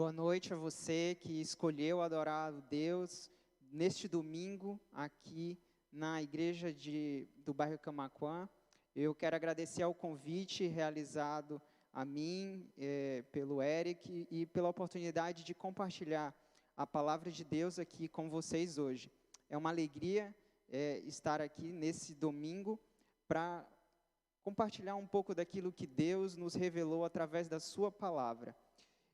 Boa noite a você que escolheu adorar o Deus neste domingo aqui na igreja do bairro Camaquã. Eu quero agradecer ao convite realizado a mim, pelo Eric, e pela oportunidade de compartilhar a palavra de Deus aqui com vocês hoje. É uma alegria estar aqui nesse domingo para compartilhar um pouco daquilo que Deus nos revelou através da sua palavra.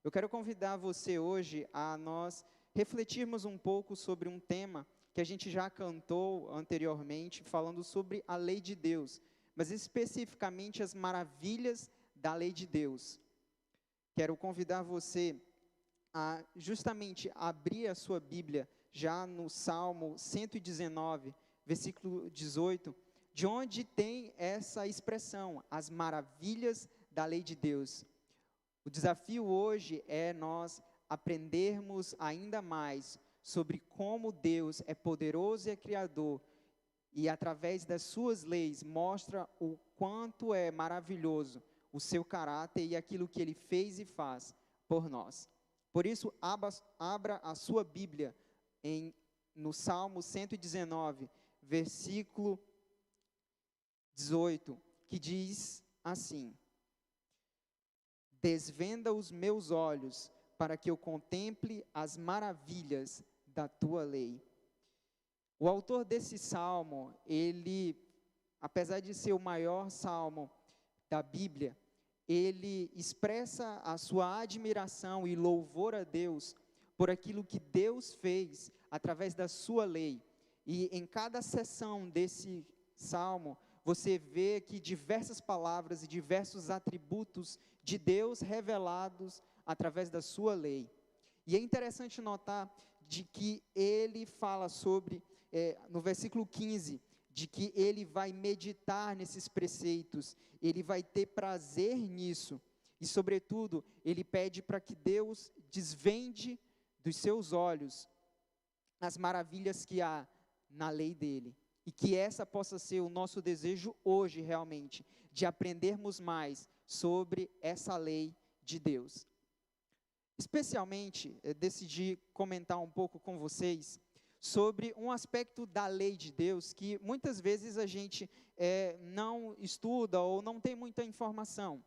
Eu quero convidar você hoje a nós refletirmos um pouco sobre um tema que a gente já cantou anteriormente, falando sobre a lei de Deus, mas especificamente as maravilhas da lei de Deus. Quero convidar você a justamente abrir a sua Bíblia já no Salmo 119, versículo 18, de onde tem essa expressão, as maravilhas da lei de Deus. O desafio hoje é nós aprendermos ainda mais sobre como Deus é poderoso e é criador, e através das suas leis mostra o quanto é maravilhoso o seu caráter e aquilo que ele fez e faz por nós. Por isso, abra a sua Bíblia no Salmo 119, versículo 18, que diz assim: desvenda os meus olhos, para que eu contemple as maravilhas da tua lei. O autor desse salmo, ele, apesar de ser o maior salmo da Bíblia, ele expressa a sua admiração e louvor a Deus por aquilo que Deus fez através da sua lei. E em cada seção desse salmo, você vê que diversas palavras e diversos atributos de Deus revelados através da sua lei. E é interessante notar de que ele fala sobre, no versículo 15, de que ele vai meditar nesses preceitos, ele vai ter prazer nisso, e sobretudo, ele pede para que Deus desvende dos seus olhos as maravilhas que há na lei dele. E que essa possa ser o nosso desejo hoje, realmente, de aprendermos mais sobre essa lei de Deus. Especialmente, decidi comentar um pouco com vocês sobre um aspecto da lei de Deus que muitas vezes a gente não estuda ou não tem muita informação.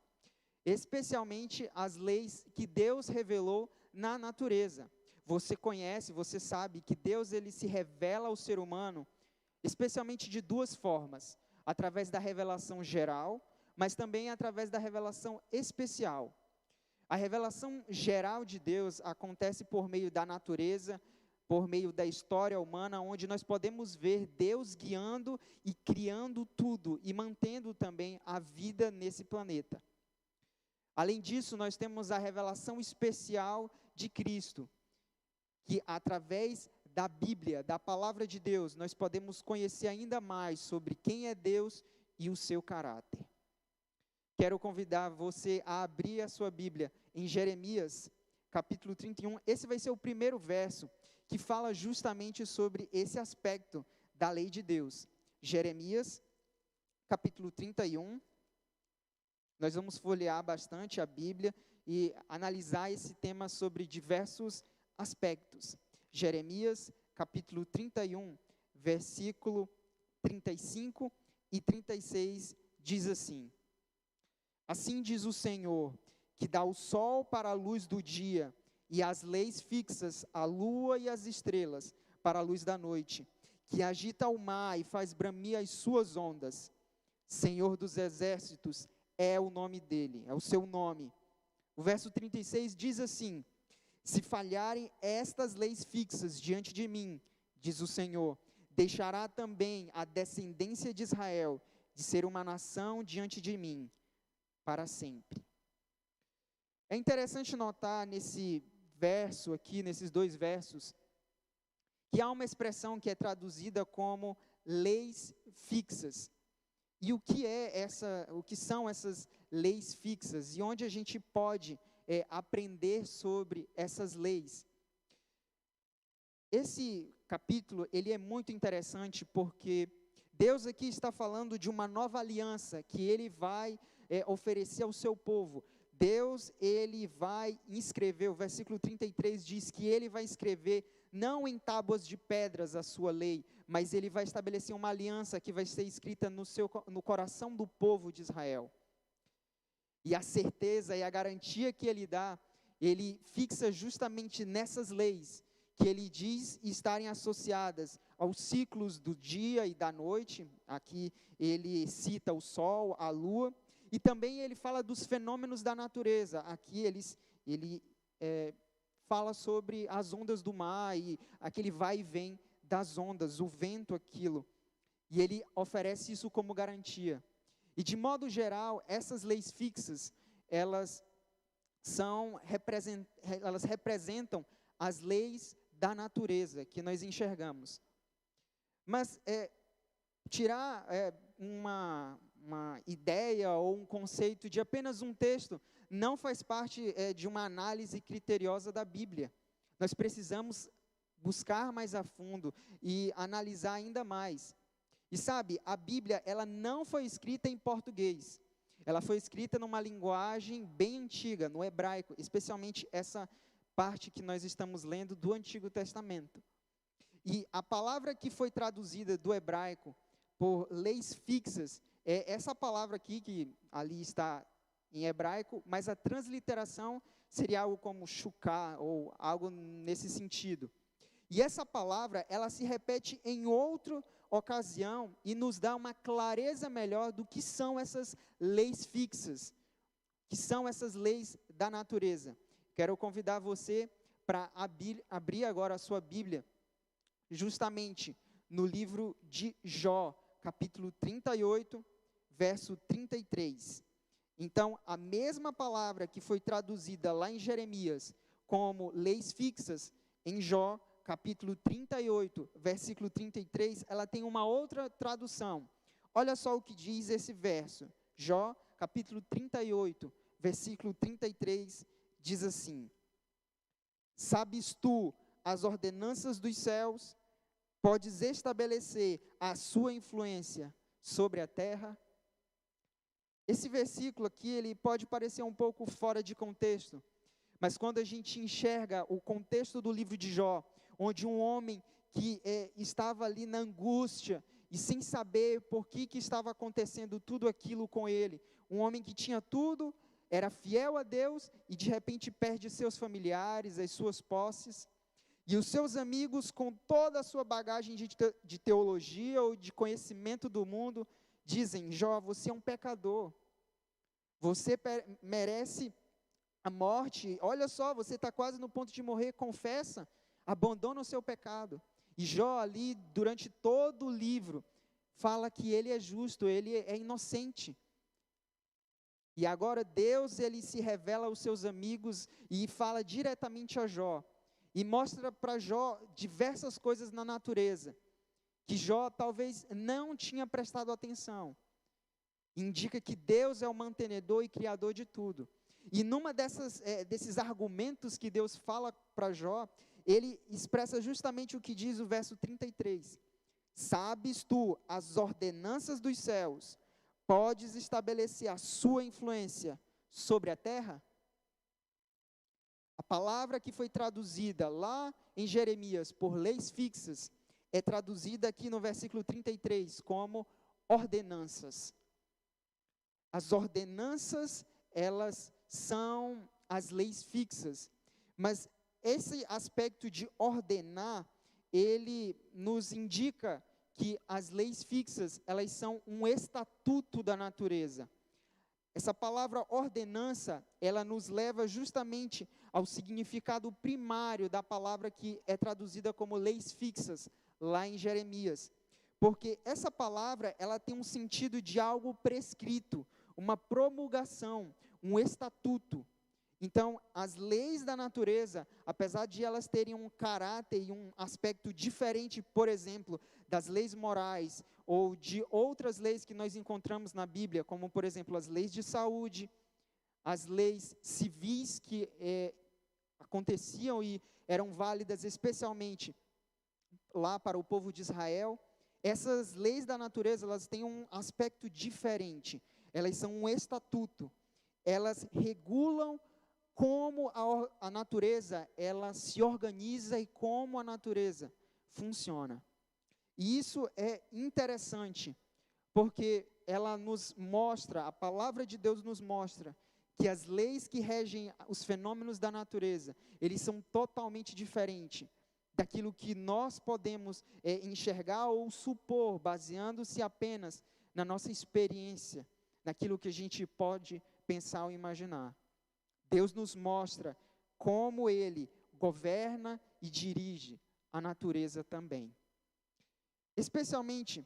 Especialmente as leis que Deus revelou na natureza. Você conhece, você sabe que Deus ele se revela ao ser humano especialmente de duas formas: através da revelação geral, mas também através da revelação especial. A revelação geral de Deus acontece por meio da natureza, por meio da história humana, onde nós podemos ver Deus guiando e criando tudo e mantendo também a vida nesse planeta. Além disso, nós temos a revelação especial de Cristo, que através da Bíblia, da palavra de Deus, nós podemos conhecer ainda mais sobre quem é Deus e o seu caráter. Quero convidar você a abrir a sua Bíblia em Jeremias, capítulo 31. Esse vai ser o primeiro verso que fala justamente sobre esse aspecto da lei de Deus. Jeremias, capítulo 31. Nós vamos folhear bastante a Bíblia e analisar esse tema sobre diversos aspectos. Jeremias, capítulo 31, versículo 35 e 36, diz assim: assim diz o Senhor, que dá o sol para a luz do dia, e as leis fixas, a lua e as estrelas, para a luz da noite, que agita o mar e faz bramir as suas ondas. Senhor dos exércitos é o nome dele, é o seu nome. O verso 36 diz assim: se falharem estas leis fixas diante de mim, diz o Senhor, deixará também a descendência de Israel de ser uma nação diante de mim, para sempre. É interessante notar nesse verso aqui, nesses dois versos, que há uma expressão que é traduzida como leis fixas. E o que são essas leis fixas? E onde a gente pode aprender sobre essas leis? Esse capítulo, ele é muito interessante porque Deus aqui está falando de uma nova aliança que ele vai oferecer ao seu povo. Deus, ele vai escrever, o versículo 33 diz que ele vai escrever não em tábuas de pedras a sua lei, mas ele vai estabelecer uma aliança que vai ser escrita no coração do povo de Israel. E a certeza e a garantia que ele dá, ele fixa justamente nessas leis, que ele diz estarem associadas aos ciclos do dia e da noite. Aqui ele cita o sol, a lua, e também ele fala dos fenômenos da natureza. Aqui ele fala sobre as ondas do mar e aquele vai e vem das ondas, o vento, aquilo. E ele oferece isso como garantia. E de modo geral, essas leis fixas, elas representam as leis da natureza que nós enxergamos. Mas tirar uma ideia ou um conceito de apenas um texto não faz parte de uma análise criteriosa da Bíblia. Nós precisamos buscar mais a fundo e analisar ainda mais. E sabe, a Bíblia, ela não foi escrita em português. Ela foi escrita numa linguagem bem antiga, no hebraico, especialmente essa parte que nós estamos lendo do Antigo Testamento. E a palavra que foi traduzida do hebraico por leis fixas, é essa palavra aqui, que ali está em hebraico, mas a transliteração seria algo como chuká, ou algo nesse sentido. E essa palavra, ela se repete em outra ocasião e nos dá uma clareza melhor do que são essas leis fixas, que são essas leis da natureza. Quero convidar você para abrir agora a sua Bíblia, justamente no livro de Jó, capítulo 38, verso 33. Então, a mesma palavra que foi traduzida lá em Jeremias como leis fixas, em Jó, capítulo 38, versículo 33, ela tem uma outra tradução. Olha só o que diz esse verso. Jó, capítulo 38, versículo 33, diz assim: Sabes tu as ordenanças dos céus? Podes estabelecer a sua influência sobre a terra? Esse versículo aqui, ele pode parecer um pouco fora de contexto, mas quando a gente enxerga o contexto do livro de Jó, onde um homem que estava ali na angústia e sem saber por que estava acontecendo tudo aquilo com ele, um homem que tinha tudo, era fiel a Deus e de repente perde seus familiares, as suas posses, e os seus amigos, com toda a sua bagagem de teologia ou de conhecimento do mundo, dizem: Jó, você é um pecador, você merece a morte, olha só, você está quase no ponto de morrer, confessa, abandona o seu pecado. E Jó ali, durante todo o livro, fala que ele é justo, ele é inocente. E agora Deus, ele se revela aos seus amigos e fala diretamente a Jó. E mostra para Jó diversas coisas na natureza, que Jó talvez não tinha prestado atenção. Indica que Deus é o mantenedor e criador de tudo. E numa desses argumentos que Deus fala para Jó, ele expressa justamente o que diz o verso 33. Sabes tu as ordenanças dos céus? Podes estabelecer a sua influência sobre a terra? A palavra que foi traduzida lá em Jeremias por leis fixas, é traduzida aqui no versículo 33 como ordenanças. As ordenanças, elas são as leis fixas, mas esse aspecto de ordenar, ele nos indica que as leis fixas, elas são um estatuto da natureza. Essa palavra ordenança, ela nos leva justamente ao significado primário da palavra que é traduzida como leis fixas, lá em Jeremias. Porque essa palavra, ela tem um sentido de algo prescrito, uma promulgação, um estatuto. Então, as leis da natureza, apesar de elas terem um caráter e um aspecto diferente, por exemplo, das leis morais ou de outras leis que nós encontramos na Bíblia, como, por exemplo, as leis de saúde, as leis civis que aconteciam e eram válidas especialmente lá para o povo de Israel, essas leis da natureza, elas têm um aspecto diferente, elas são um estatuto. elas regulam como a natureza, ela se organiza e como a natureza funciona. E isso é interessante, porque ela nos mostra, a palavra de Deus nos mostra, que as leis que regem os fenômenos da natureza, eles são totalmente diferentes daquilo que nós podemos enxergar ou supor, baseando-se apenas na nossa experiência, naquilo que a gente pode pensar ou imaginar. Deus nos mostra como Ele governa e dirige a natureza também. Especialmente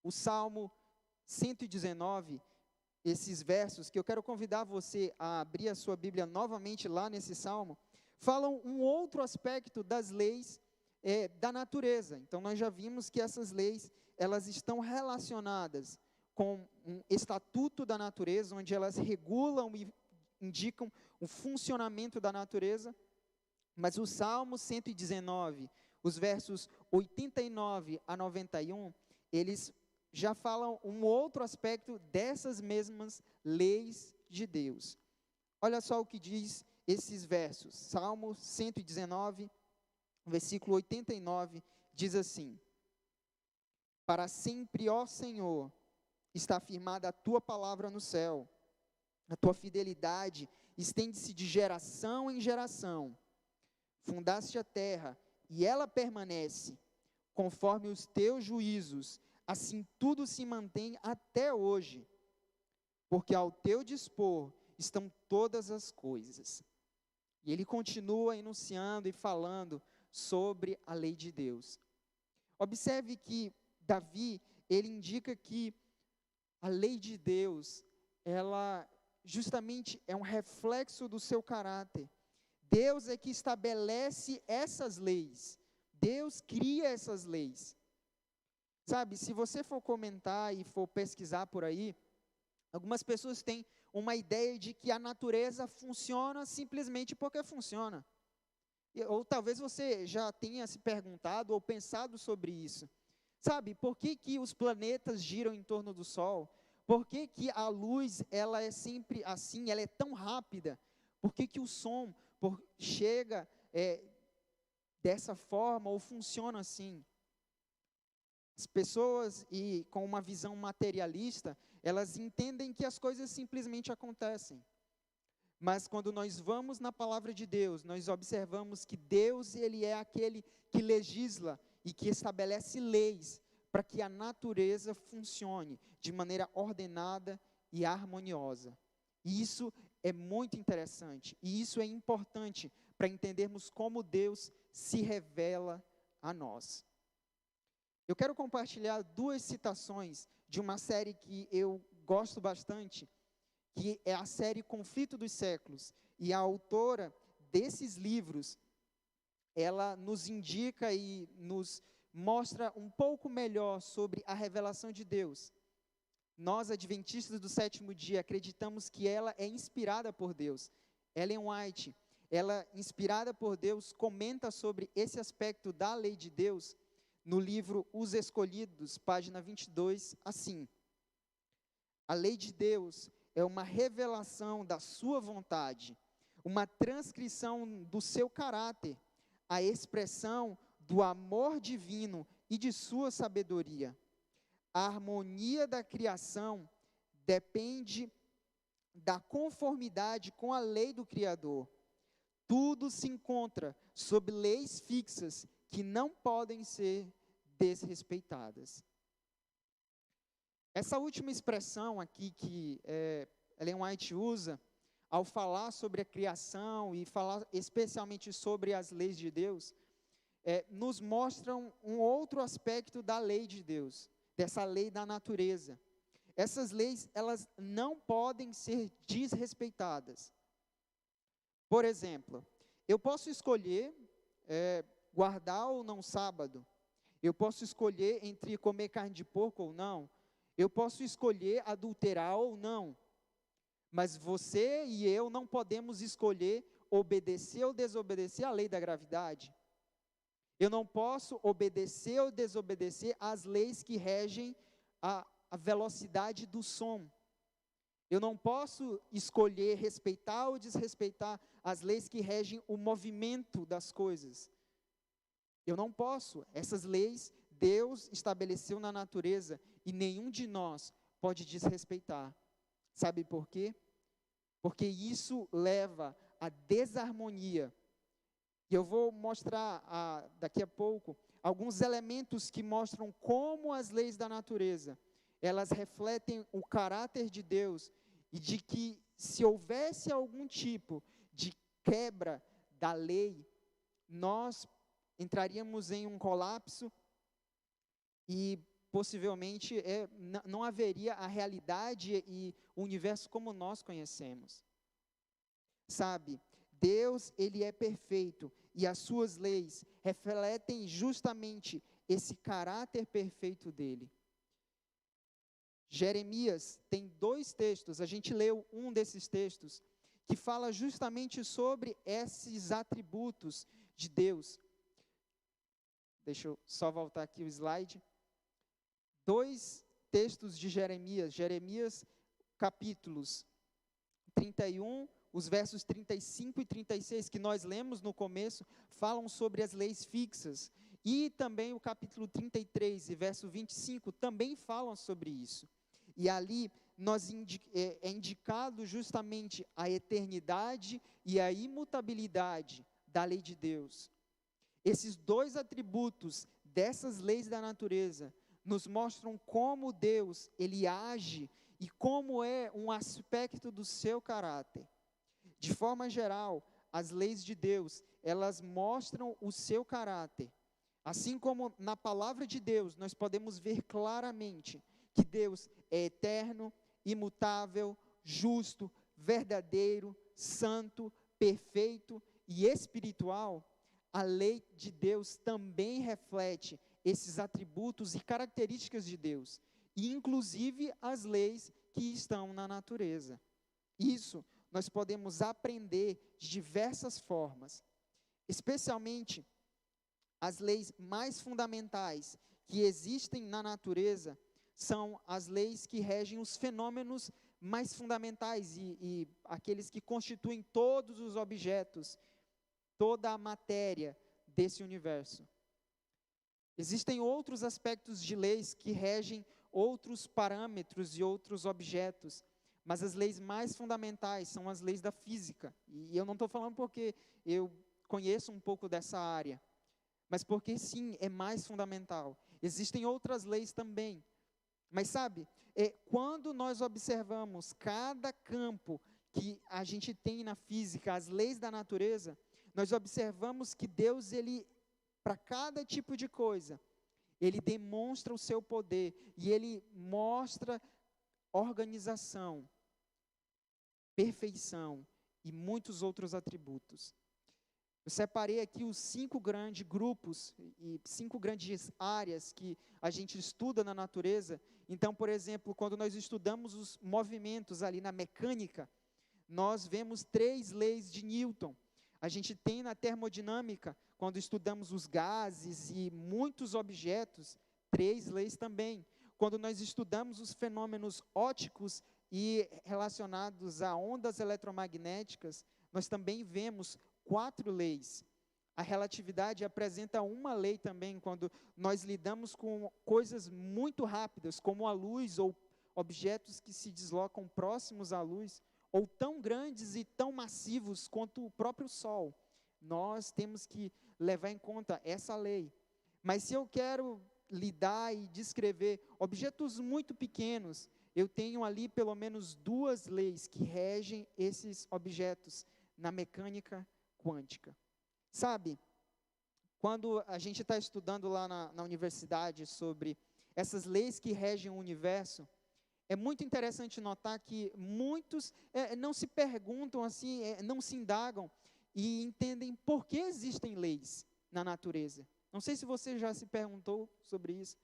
o Salmo 119, esses versos, que eu quero convidar você a abrir a sua Bíblia novamente lá nesse Salmo, falam um outro aspecto das leis da natureza. Então, nós já vimos que essas leis, elas estão relacionadas com um estatuto da natureza, onde elas regulam e indicam o funcionamento da natureza, mas o Salmo 119, os versos 89 a 91, eles já falam um outro aspecto dessas mesmas leis de Deus. Olha só o que diz esses versos. Salmo 119, versículo 89, diz assim: Para sempre, ó Senhor, está firmada a tua palavra no céu, a tua fidelidade estende-se de geração em geração. Fundaste a terra, e ela permanece, conforme os teus juízos, assim tudo se mantém até hoje, porque ao teu dispor estão todas as coisas. E ele continua enunciando e falando sobre a lei de Deus. Observe que Davi, ele indica que a lei de Deus, ela justamente é um reflexo do seu caráter. Deus é que estabelece essas leis. Deus cria essas leis. Sabe, se você for comentar e for pesquisar por aí, algumas pessoas têm uma ideia de que a natureza funciona simplesmente porque funciona. Ou talvez você já tenha se perguntado ou pensado sobre isso. Sabe, por que que os planetas giram em torno do Sol? Por que que a luz, ela é sempre assim, ela é tão rápida? Por que que o som chega dessa forma ou funciona assim? As pessoas com uma visão materialista, elas entendem que as coisas simplesmente acontecem. Mas quando nós vamos na palavra de Deus, nós observamos que Deus, ele é aquele que legisla e que estabelece leis para que a natureza funcione de maneira ordenada e harmoniosa. E isso é muito interessante, e isso é importante para entendermos como Deus se revela a nós. Eu quero compartilhar duas citações de uma série que eu gosto bastante, que é a série Conflito dos Séculos. E a autora desses livros, ela nos indica e nos mostra um pouco melhor sobre a revelação de Deus. Nós, adventistas do sétimo dia, acreditamos que ela é inspirada por Deus. Ellen White, ela, inspirada por Deus, comenta sobre esse aspecto da lei de Deus, no livro Os Escolhidos, página 22, assim: a lei de Deus é uma revelação da sua vontade, uma transcrição do seu caráter, a expressão do amor divino e de sua sabedoria. A harmonia da criação depende da conformidade com a lei do Criador. Tudo se encontra sob leis fixas que não podem ser desrespeitadas. Essa última expressão aqui que Ellen White usa, ao falar sobre a criação e falar especialmente sobre as leis de Deus, nos mostram um outro aspecto da lei de Deus, dessa lei da natureza. Essas leis, elas não podem ser desrespeitadas. Por exemplo, eu posso escolher guardar ou não sábado. Eu posso escolher entre comer carne de porco ou não. Eu posso escolher adulterar ou não. Mas você e eu não podemos escolher obedecer ou desobedecer à lei da gravidade. Eu não posso obedecer ou desobedecer às leis que regem a velocidade do som. Eu não posso escolher respeitar ou desrespeitar as leis que regem o movimento das coisas. Eu não posso. Essas leis Deus estabeleceu na natureza e nenhum de nós pode desrespeitar. Sabe por quê? Porque isso leva à desarmonia. E eu vou mostrar daqui a pouco alguns elementos que mostram como as leis da natureza, elas refletem o caráter de Deus e de que se houvesse algum tipo de quebra da lei, nós entraríamos em um colapso e possivelmente não haveria a realidade e o universo como nós conhecemos. Sabe, Deus, Ele é perfeito e as suas leis refletem justamente esse caráter perfeito dEle. Jeremias tem 2 textos, a gente leu um desses textos, que fala justamente sobre esses atributos de Deus. Deixa eu só voltar aqui o slide. 2 textos de Jeremias capítulos 31, os versos 35 e 36, que nós lemos no começo, falam sobre as leis fixas. E também o capítulo 33 e verso 25 também falam sobre isso. E ali é indicado justamente a eternidade e a imutabilidade da lei de Deus. Esses 2 atributos dessas leis da natureza nos mostram como Deus, Ele age e como é um aspecto do seu caráter. De forma geral, as leis de Deus, elas mostram o seu caráter. Assim como na palavra de Deus, nós podemos ver claramente que Deus é eterno, imutável, justo, verdadeiro, santo, perfeito e espiritual. A lei de Deus também reflete esses atributos e características de Deus, e inclusive as leis que estão na natureza. Isso nós podemos aprender de diversas formas, especialmente as leis mais fundamentais que existem na natureza são as leis que regem os fenômenos mais fundamentais e aqueles que constituem todos os objetos, toda a matéria desse universo. Existem outros aspectos de leis que regem outros parâmetros e outros objetos, mas as leis mais fundamentais são as leis da física. E eu não estou falando porque eu conheço um pouco dessa área, mas porque sim, é mais fundamental. Existem outras leis também, mas sabe, quando nós observamos cada campo que a gente tem na física, as leis da natureza, nós observamos que Deus, Ele, para cada tipo de coisa, Ele demonstra o seu poder e Ele mostra organização, perfeição e muitos outros atributos. Eu separei aqui os 5 grandes grupos e 5 grandes áreas que a gente estuda na natureza. Então, por exemplo, quando nós estudamos os movimentos ali na mecânica, nós vemos 3 leis de Newton. A gente tem na termodinâmica, quando estudamos os gases e muitos objetos, 3 leis também. Quando nós estudamos os fenômenos ópticos e relacionados a ondas eletromagnéticas, nós também vemos 4 leis. A relatividade apresenta uma lei também, quando nós lidamos com coisas muito rápidas, como a luz, ou objetos que se deslocam próximos à luz, ou tão grandes e tão massivos quanto o próprio Sol. Nós temos que levar em conta essa lei. Mas se eu quero lidar e descrever objetos muito pequenos, eu tenho ali pelo menos 2 leis que regem esses objetos na mecânica quântica. Sabe, quando a gente está estudando lá na universidade sobre essas leis que regem o universo, é muito interessante notar que muitos não se perguntam assim, não se indagam e entendem por que existem leis na natureza. Não sei se você já se perguntou sobre isso.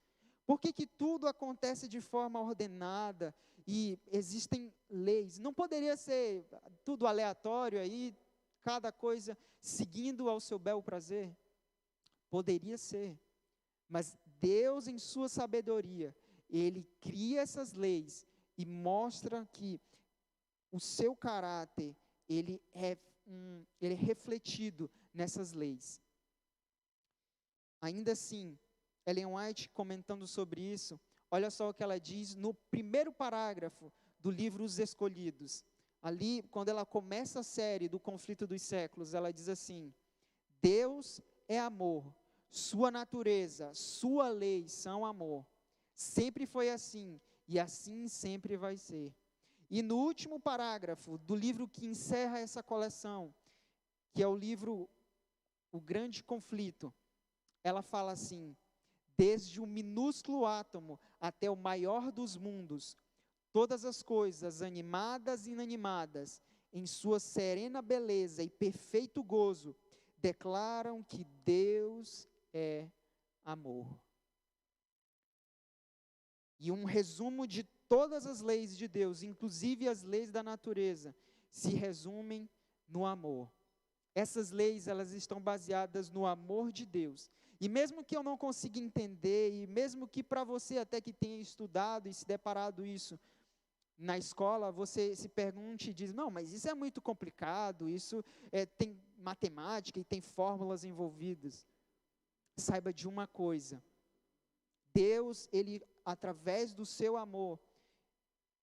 Por que que tudo acontece de forma ordenada e existem leis? Não poderia ser tudo aleatório aí, cada coisa seguindo ao seu bel prazer? Poderia ser, mas Deus, em sua sabedoria, Ele cria essas leis e mostra que o seu caráter, ele é refletido nessas leis. Ainda assim, Ellen White, comentando sobre isso, olha só o que ela diz no primeiro parágrafo do livro Os Escolhidos. Ali, quando ela começa a série do Conflito dos Séculos, ela diz assim: Deus é amor, sua natureza, sua lei são amor. Sempre foi assim, e assim sempre vai ser. E no último parágrafo do livro que encerra essa coleção, que é o livro O Grande Conflito, ela fala assim: desde o minúsculo átomo até o maior dos mundos, todas as coisas, animadas e inanimadas, em sua serena beleza e perfeito gozo, declaram que Deus é amor. E um resumo de todas as leis de Deus, inclusive as leis da natureza, se resumem no amor. Essas leis, elas estão baseadas no amor de Deus. E mesmo que eu não consiga entender, e mesmo que para você até que tenha estudado e se deparado isso na escola, você se pergunte e diz: não, mas isso é muito complicado, isso tem matemática e tem fórmulas envolvidas. Saiba de uma coisa: Deus, Ele, através do seu amor,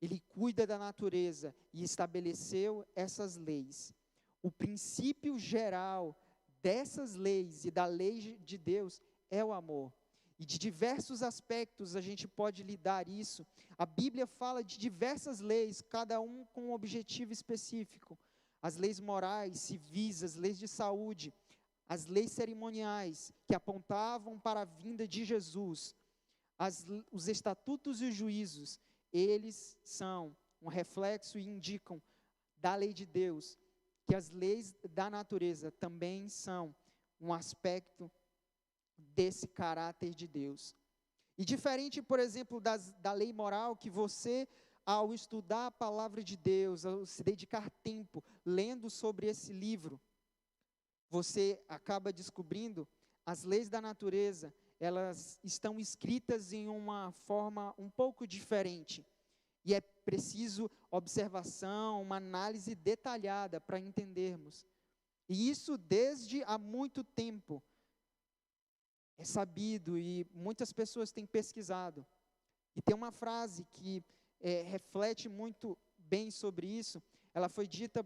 Ele cuida da natureza e estabeleceu essas leis. O princípio geral dessas leis e da lei de Deus é o amor. E de diversos aspectos a gente pode lidar isso. A Bíblia fala de diversas leis, cada um com um objetivo específico. As leis morais, civis, as leis de saúde, as leis cerimoniais, que apontavam para a vinda de Jesus, os estatutos e os juízos, eles são um reflexo e indicam da lei de Deus, que as leis da natureza também são um aspecto desse caráter de Deus. E diferente, por exemplo, da lei moral, que você, ao estudar a palavra de Deus, ao se dedicar tempo lendo sobre esse livro, você acaba descobrindo as leis da natureza, elas estão escritas em uma forma um pouco diferente. E é preciso observação, uma análise detalhada para entendermos. E isso desde há muito tempo é sabido e muitas pessoas têm pesquisado. E tem uma frase que reflete muito bem sobre isso. Ela foi dita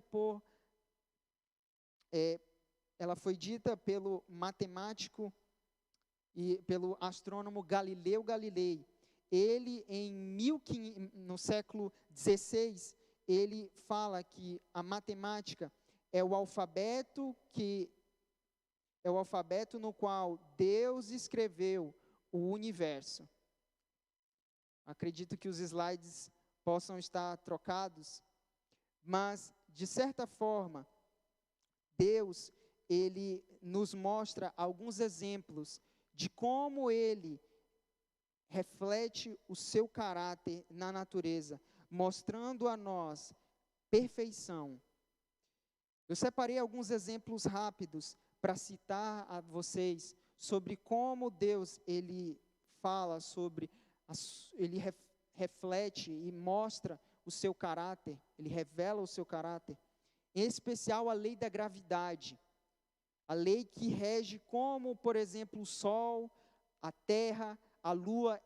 pelo matemático e pelo astrônomo Galileu Galilei. Ele, no século XVI, ele fala que a matemática é o alfabeto no qual Deus escreveu o universo. Acredito que os slides possam estar trocados, mas, de certa forma, Deus, Ele nos mostra alguns exemplos de como Ele reflete o seu caráter na natureza, mostrando a nós perfeição. Eu separei alguns exemplos rápidos para citar a vocês sobre como Deus, Ele fala sobre, Ele reflete e mostra o seu caráter, Ele revela o seu caráter, em especial a lei da gravidade, a lei que rege como, por exemplo, o Sol, a Terra, a Lua,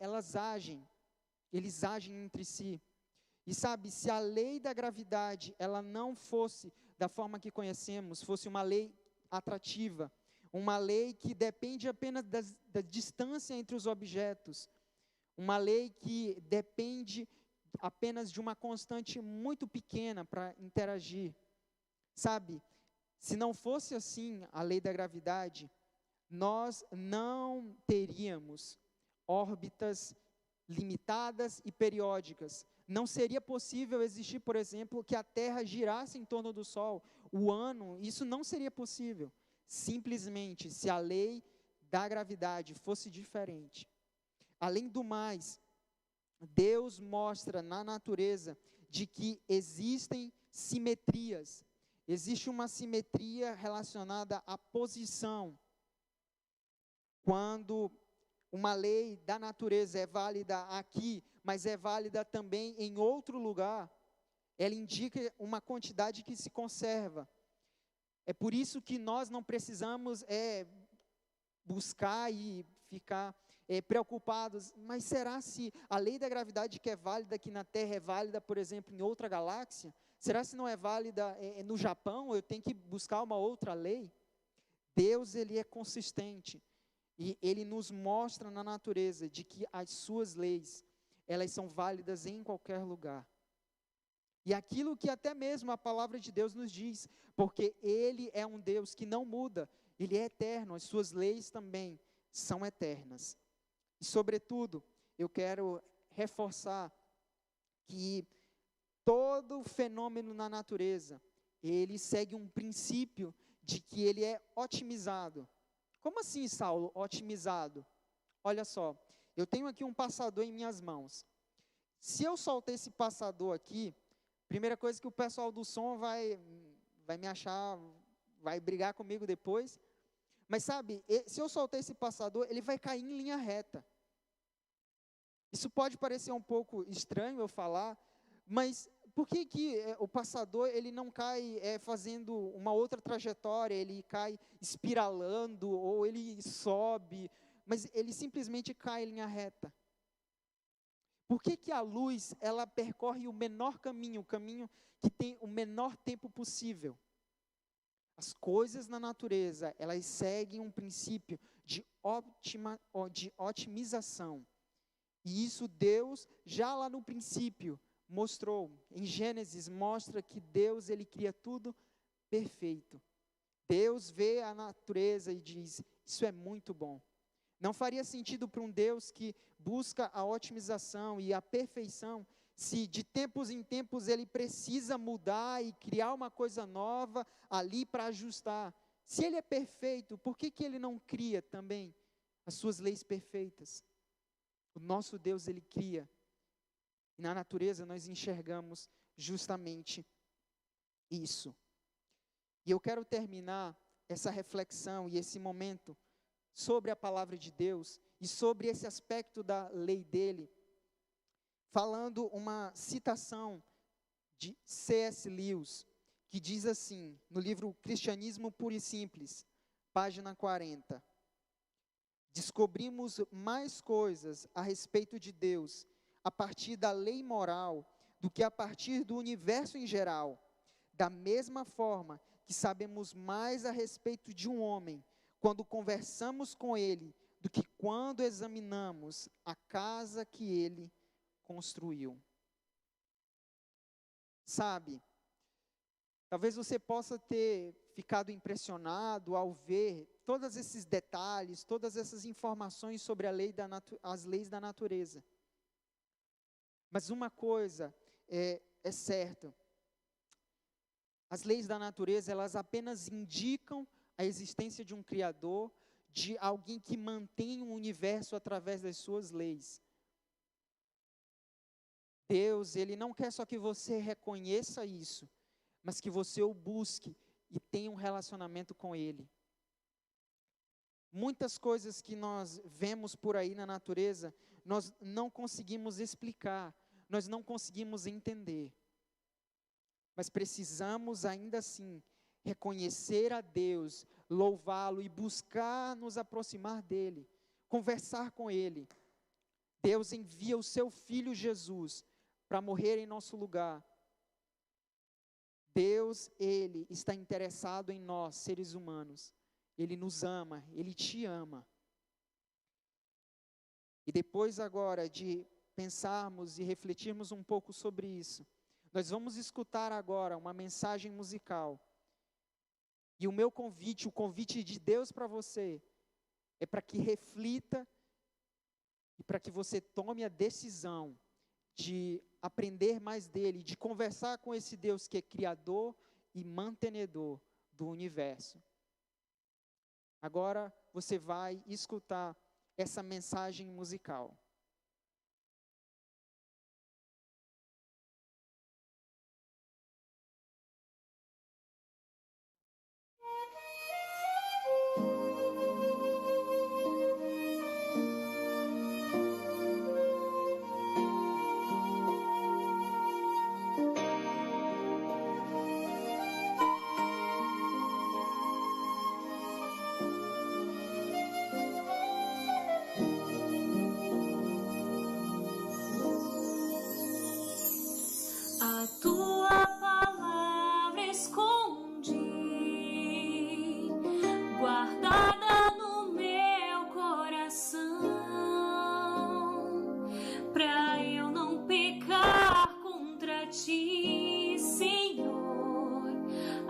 eles agem entre si. E sabe, se a lei da gravidade, ela não fosse da forma que conhecemos, fosse uma lei atrativa, uma lei que depende apenas da distância entre os objetos, uma lei que depende apenas de uma constante muito pequena para interagir. Sabe, se não fosse assim a lei da gravidade, nós não teríamos órbitas limitadas e periódicas. Não seria possível existir, por exemplo, que a Terra girasse em torno do Sol. O ano, isso não seria possível. Simplesmente, se a lei da gravidade fosse diferente. Além do mais, Deus mostra na natureza de que existem simetrias. Existe uma simetria relacionada à posição. Quando uma lei da natureza é válida aqui, mas é válida também em outro lugar, ela indica uma quantidade que se conserva. É por isso que nós não precisamos buscar e ficar preocupados, mas será se a lei da gravidade que é válida aqui na Terra é válida, por exemplo, em outra galáxia? Será se não é válida no Japão? Eu tenho que buscar uma outra lei? Deus, ele é consistente, e ele nos mostra na natureza de que as suas leis, elas são válidas em qualquer lugar. E aquilo que até mesmo a palavra de Deus nos diz, porque ele é um Deus que não muda, ele é eterno, as suas leis também são eternas. E sobretudo, eu quero reforçar que todo fenômeno na natureza, ele segue um princípio de que ele é otimizado. Como assim, Saulo, otimizado? Olha só, eu tenho aqui um passador em minhas mãos. Se eu soltar esse passador aqui, primeira coisa que o pessoal do som vai me achar, vai brigar comigo depois. Mas sabe, se eu soltar esse passador, ele vai cair em linha reta. Isso pode parecer um pouco estranho eu falar, mas por que o passador ele não cai fazendo uma outra trajetória, ele cai espiralando, ou ele sobe, mas ele simplesmente cai em linha reta? Por que a luz, ela percorre o menor caminho, o caminho que tem o menor tempo possível? As coisas na natureza, elas seguem um princípio de otimização. E isso Deus, já lá no princípio, mostrou. Em Gênesis, mostra que Deus, ele cria tudo perfeito. Deus vê a natureza e diz, isso é muito bom. Não faria sentido para um Deus que busca a otimização e a perfeição, se de tempos em tempos ele precisa mudar e criar uma coisa nova ali para ajustar. Se ele é perfeito, por que ele não cria também as suas leis perfeitas? O nosso Deus, ele cria. E na natureza nós enxergamos justamente isso. E eu quero terminar essa reflexão e esse momento sobre a palavra de Deus e sobre esse aspecto da lei dele, falando uma citação de C.S. Lewis, que diz assim, no livro Cristianismo Puro e Simples, página 40. Descobrimos mais coisas a respeito de Deus a partir da lei moral do que a partir do universo em geral. Da mesma forma que sabemos mais a respeito de um homem quando conversamos com ele do que quando examinamos a casa que ele construiu. Sabe, talvez você possa ter ficado impressionado ao ver todos esses detalhes, todas essas informações sobre as leis da natureza. Mas uma coisa é certa, as leis da natureza, elas apenas indicam a existência de um Criador, de alguém que mantém o universo através das suas leis. Deus, ele não quer só que você reconheça isso, mas que você o busque e tenha um relacionamento com ele. Muitas coisas que nós vemos por aí na natureza, nós não conseguimos explicar, nós não conseguimos entender. Mas precisamos ainda assim reconhecer a Deus, louvá-lo e buscar nos aproximar dele, conversar com ele. Deus envia o seu Filho Jesus para morrer em nosso lugar. Deus, ele está interessado em nós, seres humanos. Ele nos ama, ele te ama. E depois agora de pensarmos e refletirmos um pouco sobre isso, nós vamos escutar agora uma mensagem musical. E o meu convite, o convite de Deus para você, é para que reflita e para que você tome a decisão de aprender mais dele, de conversar com esse Deus que é criador e mantenedor do universo. Agora você vai escutar essa mensagem musical.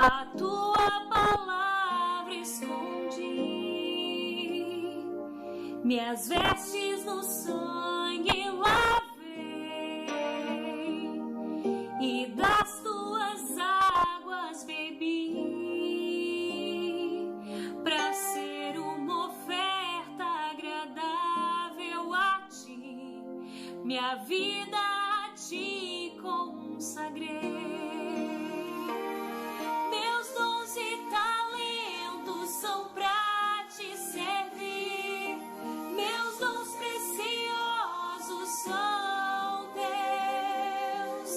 A tua palavra escondi, minhas vestes no sangue lavei, e das tuas águas bebi, para ser uma oferta agradável a ti, minha vida a ti consagrei. Meus dons e talentos são pra te servir, meus dons preciosos são teus.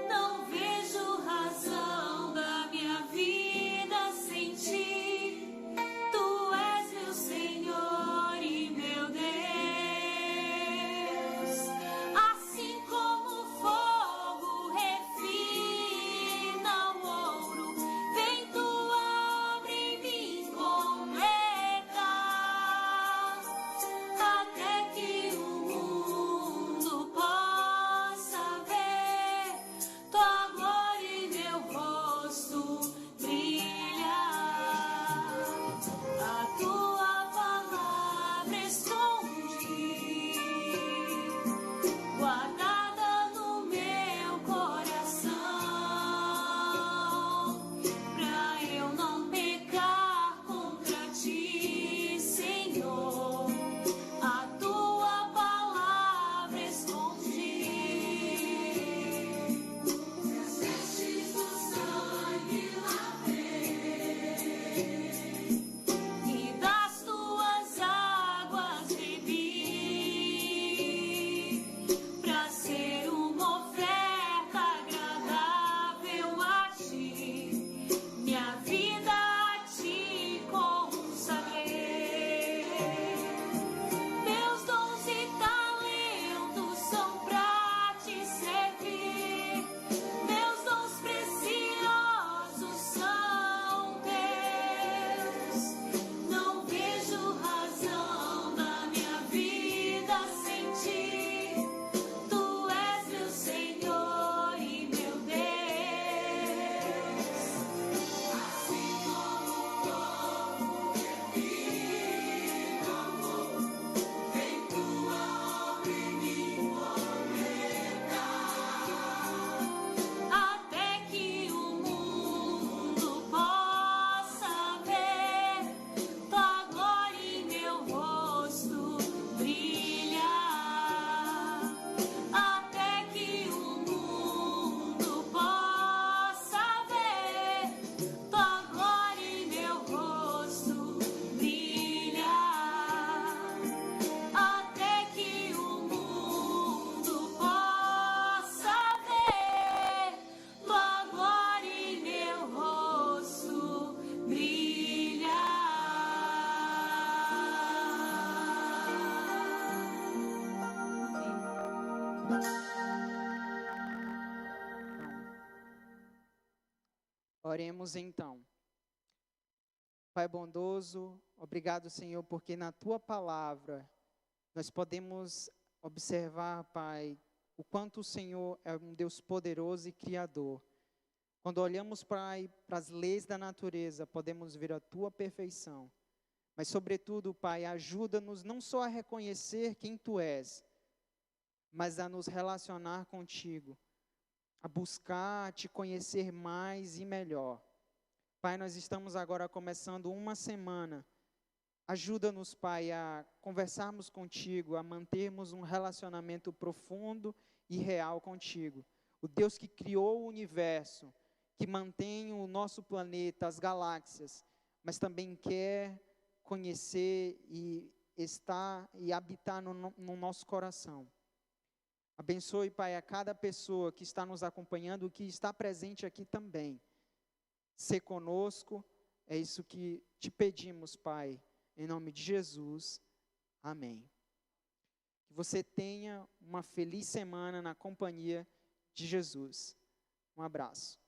Não vejo razão da minha vida sem ti, tu és meu Senhor e meu Deus. Assim como o fogo refina o ouro, vem tua obra em mim completar, até que o mundo possa ver tua glória e meu rosto brilhar. A tua palavra escondi, guardada no meu coração, pra eu não pecar contra ti, Senhor. A tua palavra escondi, minhas vestes do sangue lavei, e das tuas águas bebi, pra ser uma oferta agradável a ti, minha vida a ti consagrei. Meus dons e talentos são pra te servir, meus dons preciosos são teus. Não vejo razão da minha vida sem ti, tu és meu Senhor e meu Deus. Assim como o fogo refina o ouro, vem tua obra em mim completar, até que o mundo possa ver tua glória e meu rosto brilhar, até que o mundo possa ver tua glória e meu rosto brilhar, até que o mundo possa ver tua glória e meu rosto Oremos então. Pai bondoso, obrigado, Senhor, porque na tua palavra nós podemos observar, Pai, o quanto o Senhor é um Deus poderoso e criador. Quando olhamos, Pai, para as leis da natureza, podemos ver a tua perfeição. Mas, sobretudo, Pai, ajuda-nos não só a reconhecer quem tu és, mas a nos relacionar contigo, a buscar te conhecer mais e melhor. Pai, nós estamos agora começando uma semana. Ajuda-nos, Pai, a conversarmos contigo, a mantermos um relacionamento profundo e real contigo. O Deus que criou o universo, que mantém o nosso planeta, as galáxias, mas também quer conhecer e estar e habitar no nosso coração. Abençoe, Pai, a cada pessoa que está nos acompanhando, que está presente aqui também. Ser conosco, é isso que te pedimos, Pai, em nome de Jesus. Amém. Que você tenha uma feliz semana na companhia de Jesus. Um abraço.